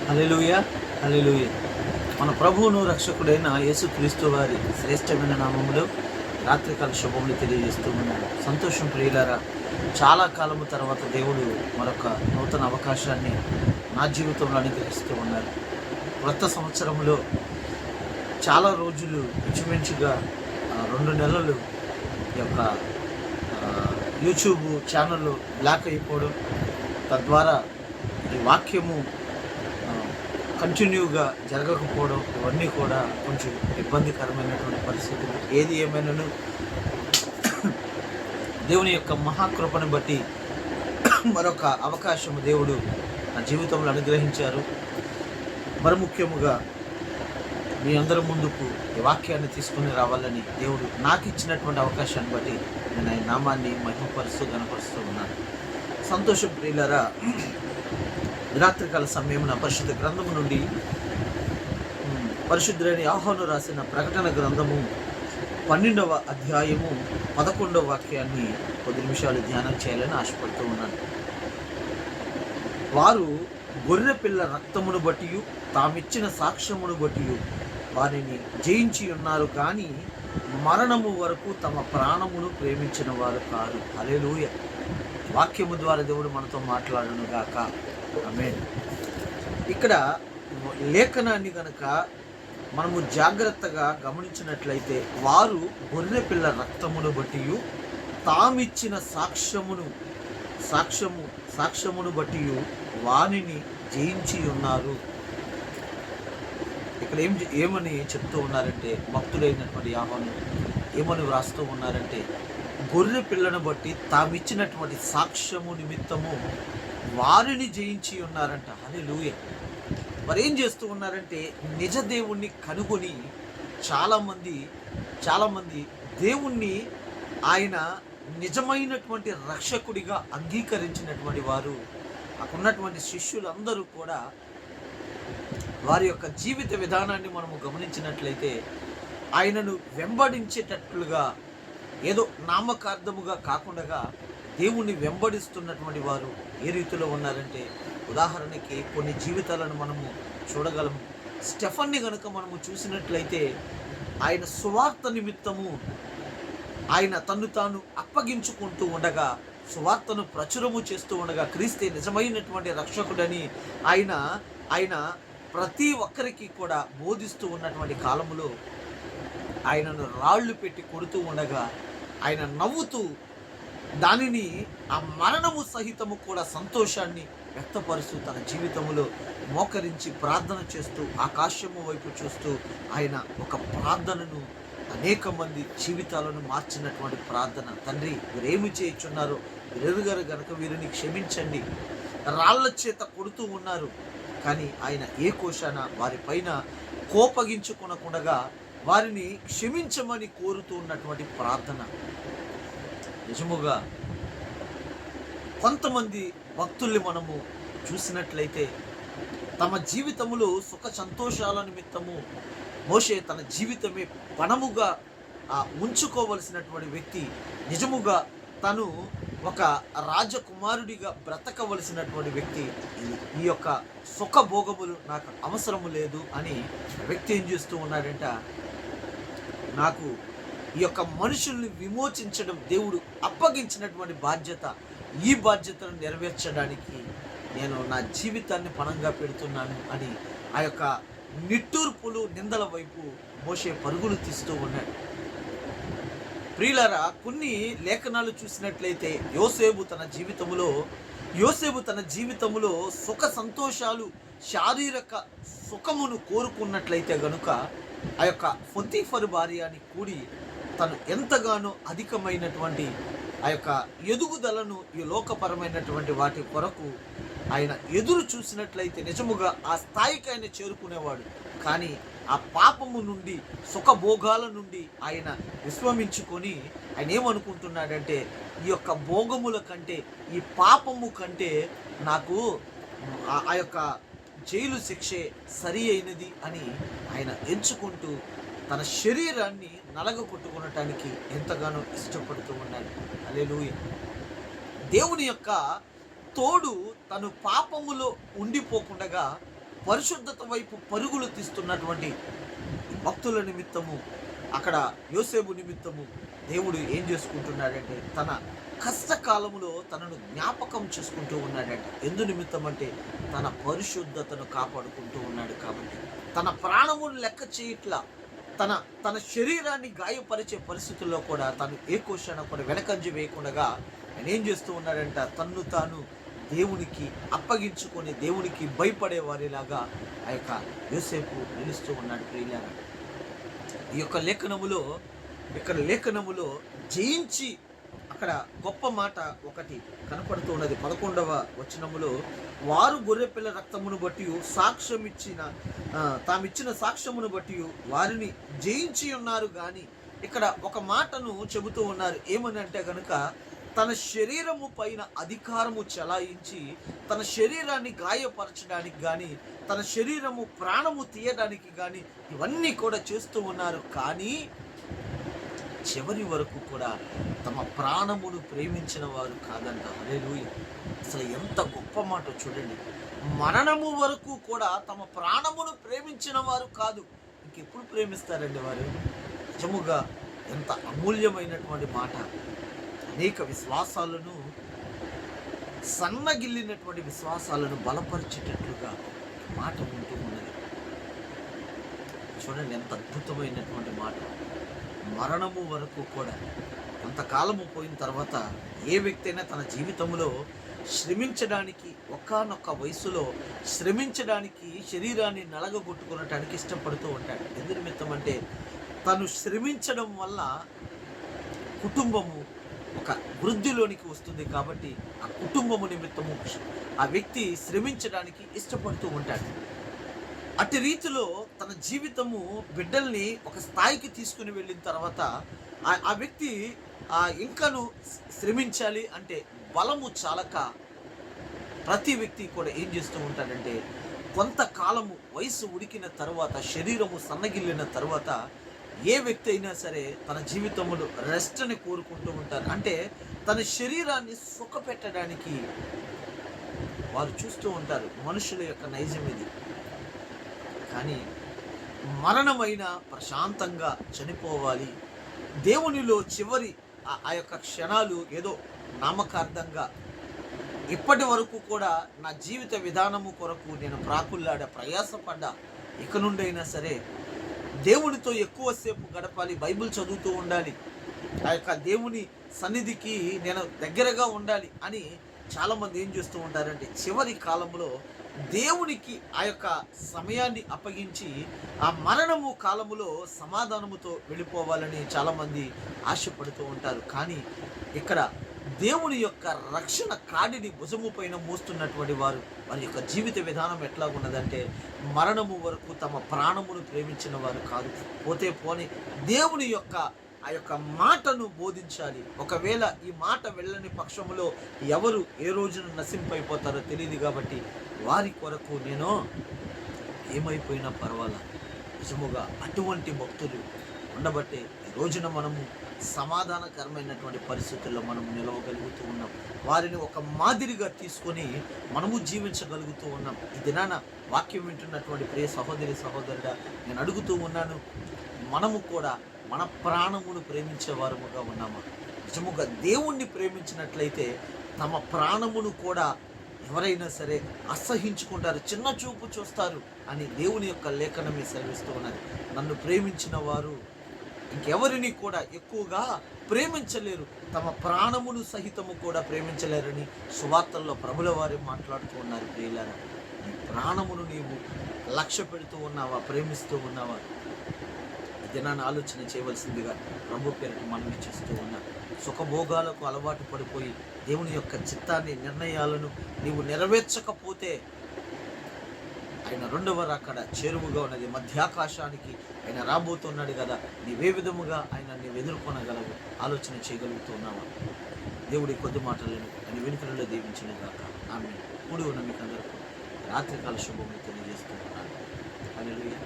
హల్లెలూయా, హల్లెలూయా. మన ప్రభువును రక్షకుడైన యేసుక్రీస్తు వారి శ్రేష్టమైన నామములో రాత్రికాల శుభములు తెలియజేస్తూ ఉన్నాడు. సంతోషం ప్రియులారా, చాలా కాలము తర్వాత దేవుడు మరొక నూతన అవకాశాన్ని నా జీవితంలో అనుగ్రహిస్తూ ఉన్నారు. కొత్త సంవత్సరంలో చాలా రోజులు ఇంచుమించుగా 2 నెలలు ఈ యొక్క యూట్యూబ్ ఛానల్ బ్లాక్ అయిపోవడం, తద్వారా ఈ వాక్యము కంటిన్యూగా జరగకపోవడం, ఇవన్నీ కూడా కొంచెం ఇబ్బందికరమైనటువంటి పరిస్థితులు. ఏది ఏమైనాను దేవుని యొక్క మహాకృపను బట్టి మరొక అవకాశం దేవుడు నా జీవితంలో అనుగ్రహించారు. మరి ముఖ్యముగా మీ అందరి ముందుకు ఈ వాక్యాన్ని తీసుకుని రావాలని దేవుడు నాకు ఇచ్చినటువంటి అవకాశాన్ని బట్టి నేను ఆయన నామాన్ని మహిమపరుస్తూ గణపరుస్తూ ఉన్నాను. సంతోషం ప్రియులారా, రాత్రికాల సమయం నా పరిశుద్ధ గ్రంథము నుండి పరిశుద్ధులైన యోహాను రాసిన ప్రకటన గ్రంథము 12వ అధ్యాయము 11వ వాక్యాన్ని కొద్ది నిమిషాలు ధ్యానం చేయాలని ఆశపడుతూ ఉన్నాను. వారు గొర్రె పిల్ల రక్తమును బట్టి తామిచ్చిన సాక్ష్యమును బట్టి వారిని జయించి ఉన్నారు, కానీ మరణము వరకు తమ ప్రాణమును ప్రేమించిన వారు కాదు. హల్లెలూయా. వాక్యము ద్వారా దేవుడు మనతో మాట్లాడును గాక. ఆమేన్. ఇక్కడ లేఖనాన్ని గనక మనము జాగ్రత్తగా గమనించినట్లయితే, వారు గొర్రె పిల్ల రక్తమును బట్టి తామిచ్చిన సాక్ష్యమును బట్టి వానిని జయించి ఉన్నారు. ఇక్కడ ఏమని చెప్తూ ఉన్నారంటే, భక్తుడైనటువంటి యోహాను ఏమని వ్రాస్తూ ఉన్నారంటే, గొర్రె పిల్లను బట్టి తామిచ్చినటువంటి సాక్ష్యము నిమిత్తము వారిని జయించి ఉన్నారంట. హల్లెలూయా. మరి ఏం చేస్తూ ఉన్నారంటే, నిజ దేవుణ్ణి కనుగొని చాలామంది దేవుణ్ణి ఆయన నిజమైనటువంటి రక్షకుడిగా అంగీకరించినటువంటి వారు, అక్కడున్నటువంటి శిష్యులందరూ కూడా వారి యొక్క జీవిత విధానాన్ని మనము గమనించినట్లయితే, ఆయనను వెంబడించేటట్లుగా ఏదో నామకార్థముగా కాకుండా దేవుణ్ణి వెంబడిస్తున్నటువంటి వారు ఏ రీతిలో ఉన్నారంటే, ఉదాహరణకి కొన్ని జీవితాలను మనము చూడగలము. స్టెఫన్ని గనుక మనము చూసినట్లయితే, ఆయన సువార్త నిమిత్తము ఆయన తన్ను తాను అప్పగించుకుంటూ ఉండగా, సువార్తను ప్రచురము చేస్తూ ఉండగా, క్రీస్తే నిజమైనటువంటి రక్షకుడని ఆయన ప్రతి ఒక్కరికి కూడా బోధిస్తూ ఉన్నటువంటి కాలములో ఆయనను రాళ్ళు పెట్టి కొడుతూ ఉండగా, ఆయన నవ్వుతూ దానిని ఆ మరణము సహితము కూడా సంతోషాన్ని వ్యక్తపరుస్తూ తన జీవితంలో మోకరించి ప్రార్థన చేస్తూ ఆకాశము వైపు చూస్తూ ఆయన ఒక ప్రార్థనను, అనేక మంది జీవితాలను మార్చినటువంటి ప్రార్థన. తండ్రి, వీరేమి చేయుచున్నారో వీరెరుగారు గనక వీరిని క్షమించండి. రాళ్ల చేత కొడుతూ ఉన్నారు, కానీ ఆయన ఏ కోశాన వారి పైన కోపగించుకొనకుండా వారిని క్షమించమని కోరుతూ ఉన్నటువంటి ప్రార్థన. నిజముగా కొంతమంది భక్తుల్ని మనము చూసినట్లయితే, తమ జీవితములో సుఖ సంతోషాల నిమిత్తము మోషే తన జీవితమే పణముగా ఉంచుకోవలసినటువంటి వ్యక్తి, నిజముగా తను ఒక రాజకుమారుడిగా బ్రతకవలసినటువంటి వ్యక్తి, ఈ యొక్క సుఖభోగములు నాకు అవసరము లేదు అని వ్యక్తి ఏం చేస్తూ ఉన్నాడంట, నాకు ఈ యొక్క మనుషుల్ని విమోచించడం దేవుడు అప్పగించినటువంటి బాధ్యత, ఈ బాధ్యతను నెరవేర్చడానికి నేను నా జీవితాన్ని పణంగా పెడుతున్నాను అని ఆ యొక్క నిట్టూర్పులు, నిందల వైపు మోషే పరుగులు తీస్తూ ఉన్నాడు. ప్రియులారా, కొన్ని లేఖనాలు చూసినట్లయితే యోసేపు తన జీవితములో సుఖ సంతోషాలు, శారీరక సుఖమును కోరుకున్నట్లయితే గనుక ఆ యొక్క పొతీఫరు భార్య అని కూడి తను ఎంతగానో అధికమైనటువంటి ఆ యొక్క ఎదుగుదలను, ఈ లోకపరమైనటువంటి వాటి కొరకు ఆయన ఎదురు చూసినట్లయితే నిజముగా ఆ స్థాయికి ఆయన చేరుకునేవాడు. కానీ ఆ పాపము నుండి, సుఖభోగాల నుండి ఆయన విశ్రమించుకొని ఆయన ఏమనుకుంటున్నాడంటే, ఈ యొక్క భోగముల కంటే, ఈ పాపము కంటే నాకు ఆ యొక్క జైలు శిక్షే సరి అయినది అని ఆయన ఎంచుకుంటూ తన శరీరాన్ని నలగొట్టుకొనటానికి ఎంతగానో ఇష్టపడుతూ ఉన్నాడు. హల్లెలూయా. దేవుని యొక్క తోడు తను పాపములో ఉండిపోకుండా పరిశుద్ధత వైపు పరుగులు తీస్తున్నటువంటి భక్తుల నిమిత్తము, అక్కడ యోసేపు నిమిత్తము దేవుడు ఏం చేసుకుంటున్నాడంటే తన కష్టకాలములో తనను జ్ఞాపకం చేసుకుంటూ ఉన్నాడంట. ఎందు నిమిత్తం అంటే తన పరిశుద్ధతను కాపాడుకుంటూ ఉన్నాడు కాబట్టి తన ప్రాణమును లెక్క చేయట్లా. తన తన శరీరాన్ని గాయపరిచే పరిస్థితుల్లో కూడా తను ఏ క్వశ్చన్ కూడా వెనకంజ వేయకుండా ఆయన ఏం చేస్తూ ఉన్నాడంట, తన్ను తాను దేవునికి అప్పగించుకొని దేవునికి భయపడే వారిలాగా ఆ యొక్క యోసేపు నిలుస్తూ ఉన్నాడు. ప్రియులారా, ఈ యొక్క లేఖనములో జయించి అక్కడ గొప్ప మాట ఒకటి కనపడుతూ ఉన్నది. 11వ వచనములో, వారు గొర్రెపిల్ల రక్తమును బట్టి సాక్ష్యం ఇచ్చిన తామిచ్చిన సాక్ష్యమును బట్టి వారిని జయించి ఉన్నారు. కానీ ఇక్కడ ఒక మాటను చెబుతూ ఉన్నారు. ఏమని అంటే గనుక, తన శరీరము పైన అధికారము చెలాయించి తన శరీరాన్ని గాయపరచడానికి కానీ తన శరీరము ప్రాణము తీయడానికి కానీ ఇవన్నీ కూడా చేస్తూ ఉన్నారు. కానీ చివరి వరకు కూడా తమ ప్రాణమును ప్రేమించిన వారు కాదంట. హల్లెలూయా! అసలు ఎంత గొప్ప మాట చూడండి. మరణము వరకు కూడా తమ ప్రాణమును ప్రేమించిన వారు కాదు. ఇంకెప్పుడు ప్రేమిస్తారండి వారు? నిజముగా ఎంత అమూల్యమైనటువంటి మాట. అనేక విశ్వాసాలను, సన్నగిల్లినటువంటి విశ్వాసాలను బలపరిచేటట్లుగా మాట ఉంటూ ఉన్నది. చూడండి ఎంత అద్భుతమైనటువంటి మాట. మరణము వరకు కూడా, కొంతకాలము పోయిన తర్వాత ఏ వ్యక్తి అయినా తన జీవితంలో శ్రమించడానికి, ఒకానొక వయసులో శ్రమించడానికి, శరీరాన్ని నలగగొట్టుకునటానికి ఇష్టపడుతూ ఉంటాడు. ఎందు నిమిత్తం అంటే తను శ్రమించడం వల్ల కుటుంబము ఒక వృద్ధిలోనికి వస్తుంది కాబట్టి ఆ కుటుంబము నిమిత్తము ఆ వ్యక్తి శ్రమించడానికి ఇష్టపడుతూ ఉంటాడు. అట్టి రీతిలో తన జీవితము బిడ్డల్ని ఒక స్థాయికి తీసుకుని వెళ్ళిన తర్వాత ఆ వ్యక్తి ఇంకను శ్రమించాలి అంటే బలము చాలక ప్రతి వ్యక్తి కూడా ఏం చేస్తూ ఉంటాడంటే, కొంతకాలము వయసు ఉడికిన తర్వాత, శరీరము సన్నగిల్లిన తర్వాత ఏ వ్యక్తి అయినా సరే తన జీవితంలో రెస్ట్ని కోరుకుంటూ ఉంటారు. అంటే తన శరీరాన్ని సుఖపెట్టడానికి వారు చూస్తూ ఉంటారు. మనుషుల యొక్క నైజం ఇది. కానీ మరణమైన ప్రశాంతంగా చనిపోవాలి, దేవునిలో చివరి ఆ యొక్క క్షణాలు ఏదో నామకార్థంగా, ఇప్పటి వరకు కూడా నా జీవిత విధానము కొరకు నేను ప్రాకుల్లాడా, ప్రయాసపడ్డా, ఇక నుండైనా సరే దేవునితో ఎక్కువసేపు గడపాలి, బైబిల్ చదువుతూ ఉండాలి, ఆ యొక్క దేవుని సన్నిధికి నేను దగ్గరగా ఉండాలి అని చాలామంది ఏం చేస్తూ ఉంటారంటే చివరి కాలంలో దేవునికి ఆ యొక్క సమయాన్ని అప్పగించి ఆ మరణము కాలములో సమాధానముతో వెళ్ళిపోవాలని చాలామంది ఆశపడుతూ ఉంటారు. కానీ ఇక్కడ దేవుని యొక్క రక్షణ కాడిని భుజము పైన మోస్తున్నటువంటి వారు, వారి యొక్క జీవిత విధానం ఎట్లా ఉన్నదంటే మరణము వరకు తమ ప్రాణమును ప్రేమించిన వారు కాదు. పోతే పోని దేవుని యొక్క ఆ యొక్క మాటను బోధించాలి. ఒకవేళ ఈ మాట వెళ్ళని పక్షములో ఎవరు ఏ రోజున నశింపైపోతారో తెలియదు. కాబట్టి వారి కొరకు నేను ఏమైపోయినా పర్వాలా, నిజముగా అటువంటి భక్తులు ఉండబట్టే ఈ రోజున మనము సమాధానకరమైనటువంటి పరిస్థితుల్లో మనం నిలవగలుగుతూ ఉన్నాం. వారిని ఒక మాదిరిగా తీసుకొని మనము జీవించగలుగుతూ ఉన్నాం. ఈ దినాన వాక్యం వింటున్నటువంటి ప్రియ సహోదరి సహోదరుడా, నేను అడుగుతూ ఉన్నాను, మనము కూడా మన ప్రాణమును ప్రేమించే వారముగా ఉన్నామా? నిజముగా దేవుణ్ణి ప్రేమించినట్లయితే తమ ప్రాణమును కూడా ఎవరైనా సరే అసహించుకుంటారు, చిన్న చూపు చూస్తారు అని దేవుని యొక్క లేఖనమే సెలవిస్తూ ఉన్నది. నన్ను ప్రేమించిన వారు ఇంకెవరిని కూడా ఎక్కువగా ప్రేమించలేరు, తమ ప్రాణమును సహితము కూడా ప్రేమించలేరని సువార్తల్లో ప్రభుల వారు మాట్లాడుతూ ఉన్నారు. ప్రియులారా, నీ ప్రాణమును నీవు లక్ష్య పెడుతూ ఉన్నావా, ప్రేమిస్తూ ఉన్నావా? దినాన్ని ఆలోచన చేయవలసిందిగా ప్రభు పేరిట మనవి చేస్తూ ఉన్నారు. సుఖభోగాలకు అలవాటు పడిపోయి దేవుని యొక్క చిత్తాన్ని, నిర్ణయాలను నీవు నెరవేర్చకపోతే ఆయన రెండవ రాకడ చేరువుగా ఉన్నది. మధ్యాకాశానికి ఆయన రాబోతున్నాడు కదా, నీవే విధముగా ఆయన నీవు ఎదుర్కొనగలవు, ఆలోచన చేయగలుగుతున్నావా? దేవుడి కొద్ది మాటలను ఆయన వెనుకలలో దీవించిన గాక. ఆమె కూడి ఉన్న మీకు అందరికీ రాత్రికాల శుభములు తెలియజేస్తూ ఉన్నాను. హల్లెలూయా.